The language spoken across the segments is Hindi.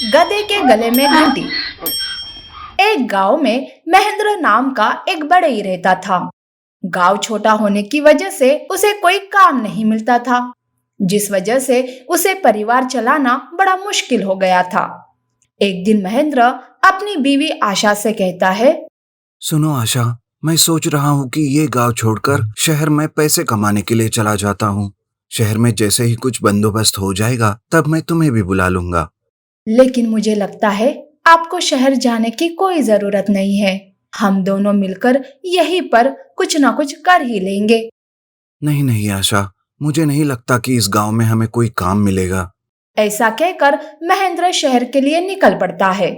गधे के गले में घंटी। एक गांव में महेंद्र नाम का एक बढ़ई रहता था। गांव छोटा होने की वजह से उसे कोई काम नहीं मिलता था, जिस वजह से उसे परिवार चलाना बड़ा मुश्किल हो गया था। एक दिन महेंद्र अपनी बीवी आशा से कहता है, सुनो आशा, मैं सोच रहा हूँ कि ये गांव छोड़कर शहर में पैसे कमाने के लिए चला जाता हूँ। शहर में जैसे ही कुछ बंदोबस्त हो जाएगा तब मैं तुम्हें भी बुला लूंगा। लेकिन मुझे लगता है आपको शहर जाने की कोई जरूरत नहीं है। हम दोनों मिलकर यहीं पर कुछ न कुछ कर ही लेंगे। नहीं नहीं आशा, मुझे नहीं लगता कि इस गांव में हमें कोई काम मिलेगा। ऐसा कहकर महेंद्र शहर के लिए निकल पड़ता है।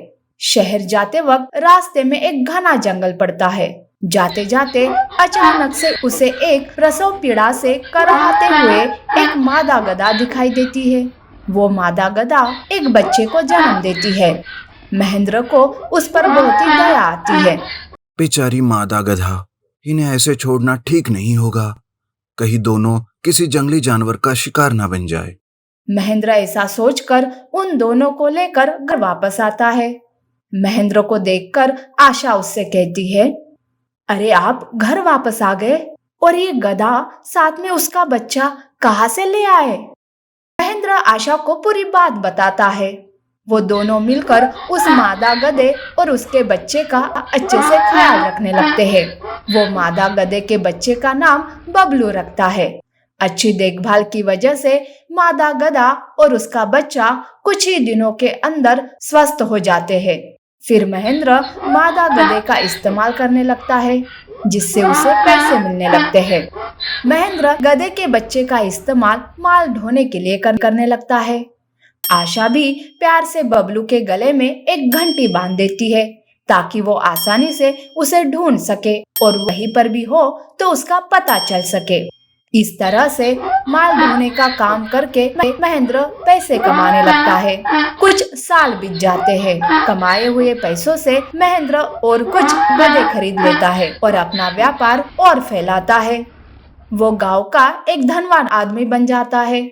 शहर जाते वक्त रास्ते में एक घना जंगल पड़ता है। जाते जाते अचानक से उसे एक प्रसव पीड़ा से कराहते हुए एक मादा गधा दिखाई देती है। वो मादा गधा एक बच्चे को जन्म देती है। महेंद्र को उस पर बहुत ही दया आती है। बेचारी मादा गधा, इन्हें ऐसे छोड़ना ठीक नहीं होगा। कहीं दोनों किसी जंगली जानवर का शिकार न बन जाए। महेंद्र ऐसा सोचकर उन दोनों को लेकर घर वापस आता है। महेंद्र को देखकर आशा उससे कहती है, अरे आप घर वापस आ गए, और ये गधा साथ में उसका बच्चा कहाँ से ले आए? महेंद्र आशा को पूरी बात बताता है। वो दोनों मिलकर उस मादा गधे और उसके बच्चे का अच्छे से ख्याल रखने लगते हैं। वो मादा गधे के बच्चे का नाम बबलू रखता है। अच्छी देखभाल की वजह से मादा गधा और उसका बच्चा कुछ ही दिनों के अंदर स्वस्थ हो जाते हैं। फिर महेंद्र मादा गधे का इस्तेमाल करने लगता है, जिससे उसे पैसे मिलने लगते हैं। महेंद्र गधे के बच्चे का इस्तेमाल माल ढोने के लिए करने लगता है। आशा भी प्यार से बबलू के गले में एक घंटी बांध देती है, ताकि वो आसानी से उसे ढूंढ सके और वहीं पर भी हो तो उसका पता चल सके। इस तरह से माल ढोने का काम करके महेंद्र पैसे कमाने लगता है। कुछ साल बीत जाते हैं। कमाए हुए पैसों से महेंद्र और कुछ गधे खरीद लेता है और अपना व्यापार और फैलाता है। वो गांव का एक धनवान आदमी बन जाता है।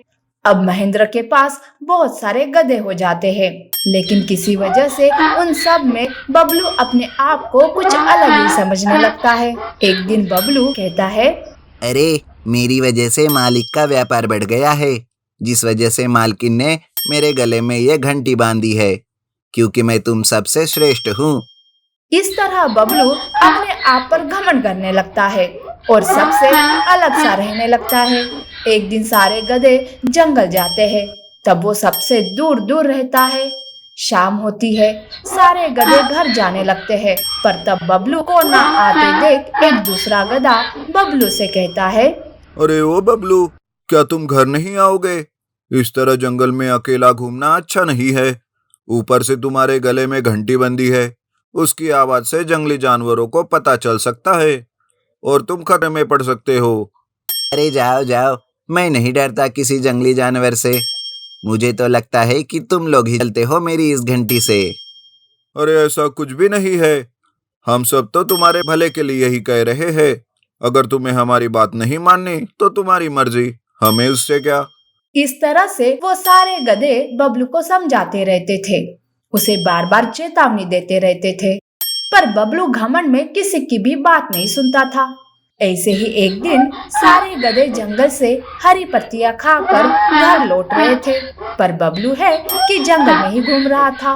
अब महेंद्र के पास बहुत सारे गधे हो जाते हैं, लेकिन किसी वजह से उन सब में बबलू अपने आप को कुछ अलग ही समझने लगता है। एक दिन बबलू कहता है, अरे, मेरी वजह से मालिक का व्यापार बढ़ गया है, जिस वजह से मालकिन ने मेरे गले में ये घंटी बांधी है, क्योंकि मैं तुम सबसे श्रेष्ठ हूँ। इस तरह बबलू अपने आप पर घमंड करने लगता है और सबसे अलग सा रहने लगता है। एक दिन सारे गधे जंगल जाते हैं, तब वो सबसे दूर दूर रहता है। शाम होती है, सारे गधे घर जाने लगते हैं, पर तब बबलू को ना आते देख एक दूसरा गधा बबलू से कहता है, अरे ओ बबलू, क्या तुम घर नहीं आओगे? इस तरह जंगल में अकेला घूमना अच्छा नहीं है। ऊपर से तुम्हारे गले में घंटी बंधी है, उसकी आवाज से जंगली जानवरों को पता चल सकता है और तुम खतरे में पड़ सकते हो। अरे जाओ जाओ, मैं नहीं डरता किसी जंगली जानवर से। मुझे तो लगता है कि तुम लोग ही चलते हो मेरी इस घंटी से। अरे ऐसा कुछ भी नहीं है, हम सब तो तुम्हारे भले के लिए ही कह रहे हैं। अगर तुम्हें हमारी बात नहीं माननी तो तुम्हारी मर्जी, हमें उससे क्या। इस तरह से वो सारे गधे बबलू को समझाते रहते थे, उसे बार बार चेतावनी देते रहते थे, पर बबलू घमंड में किसी की भी बात नहीं सुनता था। ऐसे ही एक दिन सारे गधे जंगल से हरी पत्तियां खाकर घर लौट रहे थे, पर बबलू है कि जंगल में ही घूम रहा था।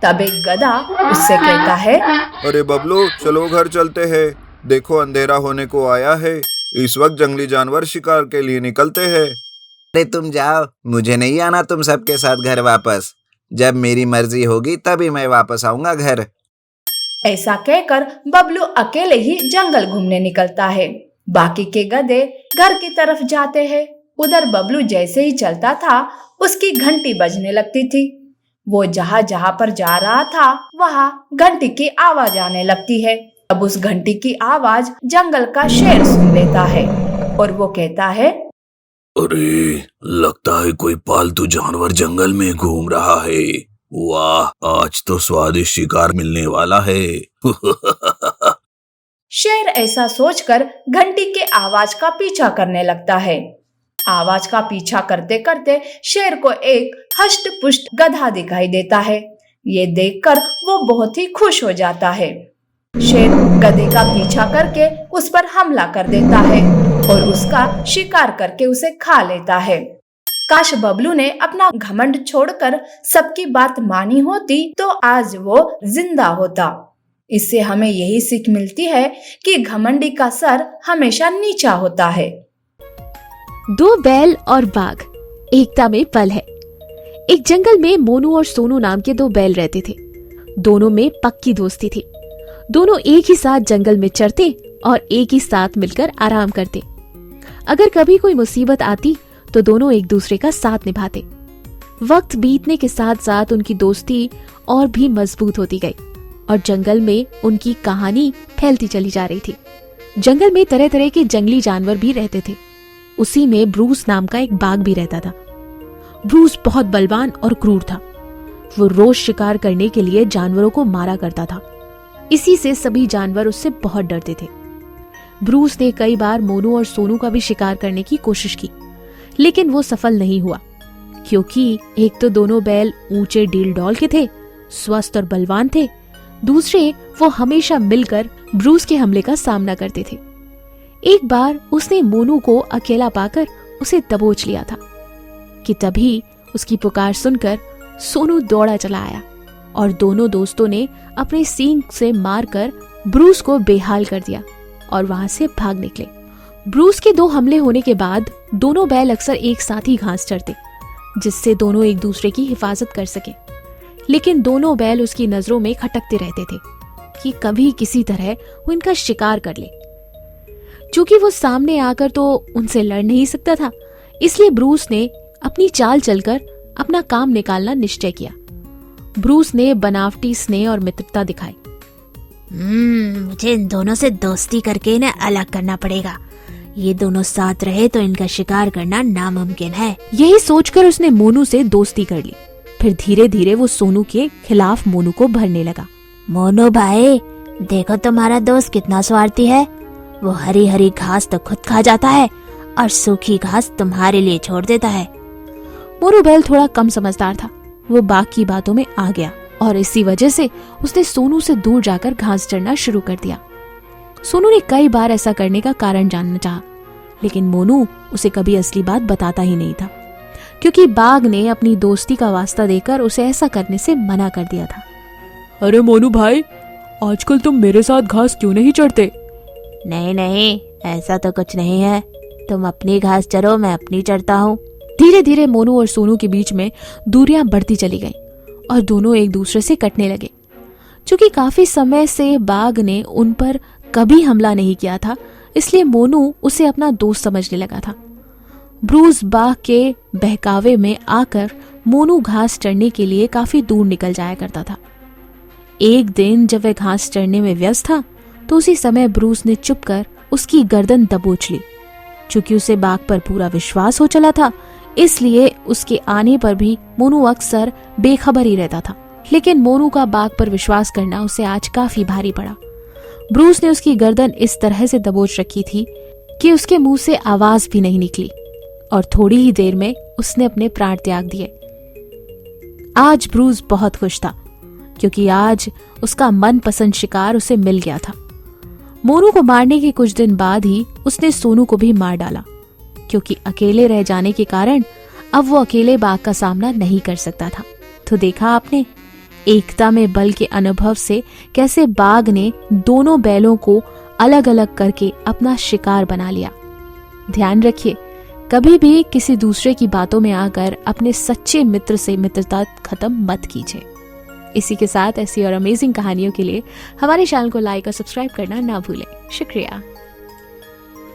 तब एक गधा उससे कहता है, अरे बबलू, चलो घर चलते हैं, देखो अंधेरा होने को आया है। इस वक्त जंगली जानवर शिकार के लिए निकलते हैं। अरे तुम जाओ, मुझे नहीं आना तुम सबके साथ घर वापस। जब मेरी मर्जी होगी तभी मैं वापस आऊंगा घर। ऐसा कहकर बबलू अकेले ही जंगल घूमने निकलता है। बाकी के गधे घर की तरफ जाते हैं। उधर बबलू जैसे ही चलता था, उसकी घंटी बजने लगती थी। वो जहाँ जहाँ पर जा रहा था, वहाँ घंटी की आवाज आने लगती है। अब उस घंटी की आवाज जंगल का शेर सुन लेता है और वो कहता है, अरे, लगता है कोई पालतू जानवर जंगल में घूम रहा है। वाह, आज तो स्वादिष्ट शिकार मिलने वाला है। शेर ऐसा सोचकर घंटी के आवाज का पीछा करने लगता है। आवाज का पीछा करते करते शेर को एक हष्ट पुष्ट गधा दिखाई देता है। ये देखकर वो बहुत ही खुश हो जाता है। शेर गधे का पीछा करके उस पर हमला कर देता है और उसका शिकार करके उसे खा लेता है। काश बबलू ने अपना घमंड छोड़कर सबकी बात मानी होती तो आज वो जिंदा होता। इससे हमें यही सीख मिलती है कि घमंडी का सर हमेशा नीचा होता है। दो बैल और बाघ एकता में पल है। एक जंगल में मोनू और सोनू नाम के दो बैल रहते थे। दोनों में पक्की दोस्ती थी। दोनों एक ही साथ जंगल में चरते और एक ही साथ मिलकर आराम करते। अगर कभी कोई मुसीबत आती तो दोनों एक दूसरे का साथ निभाते। वक्त बीतने के साथ साथ उनकी दोस्ती और भी मजबूत होती गई और जंगल में उनकी कहानी फैलती चली जा रही थी। जंगल में तरह तरह के जंगली जानवर भी रहते थे। उसी में ब्रूस नाम का एक बाघ भी रहता था। ब्रूस बहुत बलवान और क्रूर था। वो रोज शिकार करने के लिए जानवरों को मारा करता था। इसी से सभी जानवर उससे बहुत डरते थे। ब्रूस ने कई बार मोनू और सोनू का भी शिकार करने की कोशिश की, लेकिन वो सफल नहीं हुआ, क्योंकि एक तो दोनों बैल ऊंचे डील डॉल के थे, स्वस्थ और बलवान थे। दूसरे, वो हमेशा मिलकर ब्रूस के हमले का सामना करते थे। एक बार उसने मोनू को अकेला पाकर उसे दबोच लिया था कि तभी उसकी पुकार सुनकर सोनू दौड़ा चला आया और दोनों दोस्तों ने अपने सींग से मारकर ब्रूस को बेहाल कर दिया और वहां से भाग निकले। ब्रूस के 2 हमले होने के बाद दोनों बैल अक्सर एक साथ ही घास चरते, जिससे दोनों एक दूसरे की हिफाजत कर सके। लेकिन दोनों बैल उसकी नजरों में खटकते रहते थे कि कभी किसी तरह वो इनका शिकार कर ले। चूंकि वो सामने आकर तो उनसे लड़ नहीं सकता था, इसलिए ब्रूस ने अपनी चाल चलकर अपना काम निकालना निश्चय किया। ब्रूस ने बनावटी स्नेह और मित्रता दिखाई। मुझे इन दोनों से दोस्ती करके इन्हें अलग करना पड़ेगा। ये दोनों साथ रहे तो इनका शिकार करना नामुमकिन है। यही सोचकर उसने मोनू से दोस्ती कर ली। फिर धीरे धीरे वो सोनू के खिलाफ मोनू को भरने लगा। मोनू भाई, देखो तुम्हारा दोस्त कितना स्वार्थी है। वो हरी हरी घास तो खुद खा जाता है और सूखी घास तुम्हारे लिए छोड़ देता है। मोनू बैल थोड़ा कम समझदार था। वो बाघ की बातों में आ गया और इसी वजह से उसने सोनू से दूर जाकर घास चरना शुरू कर दिया। सोनू ने कई बार ऐसा करने का कारण जानना चाहा, लेकिन मोनू उसे कभी असली बात बताता ही नहीं था, क्योंकि बाघ ने अपनी दोस्ती का वास्ता देकर उसे ऐसा करने से मना कर दिया था। अरे मोनू भाई, आजकल तुम मेरे साथ घास क्यों नहीं चढ़ते? नहीं नहीं, ऐसा तो कुछ नहीं है। तुम अपनी घास चरो, मैं अपनी चरता हूँ। धीरे धीरे मोनू और सोनू के बीच में दूरियां बढ़ती चली गईं और दोनों एक दूसरे से कटने लगे। क्योंकि काफी समय से बाघ ने उन पर कभी हमला नहीं किया था, इसलिए मोनू उसे अपना दोस्त समझने लगा था। ब्रूस बाघ के बहकावे में आकर मोनू घास चरने के लिए काफी दूर निकल जाया करता था। एक दिन जब वह घास चरने में व्यस्त था तो उसी समय ब्रूस ने चुपकर उसकी गर्दन दबोच ली। चूंकि उसे बाघ पर पूरा विश्वास हो चला था, इसलिए उसके आने पर भी मोनू अक्सर बेखबर ही रहता था। लेकिन मोनू का बाघ पर विश्वास करना उसे आज काफी भारी पड़ा। ब्रूस ने उसकी गर्दन इस तरह से दबोच रखी थी कि उसके मुंह से आवाज भी नहीं निकली और थोड़ी ही देर में उसने अपने प्राण त्याग दिए। आज ब्रूस बहुत खुश था, क्योंकि आज उसका मनपसंद शिकार उसे मिल गया था। मोनू को मारने के कुछ दिन बाद ही उसने सोनू को भी मार डाला, क्योंकि अकेले रह जाने के कारण अब वो अकेले बाघ का सामना नहीं कर सकता था। तो देखा आपने, एकता में बल के अनुभव से कैसे बाघ ने दोनों बैलों को अलग अलग करके अपना शिकार बना लिया। ध्यान रखिए, कभी भी किसी दूसरे की बातों में आकर अपने सच्चे मित्र से मित्रता खत्म मत कीजिए। इसी के साथ ऐसी और अमेजिंग कहानियों के लिए हमारे चैनल को लाइक और सब्सक्राइब करना ना भूलें। शुक्रिया।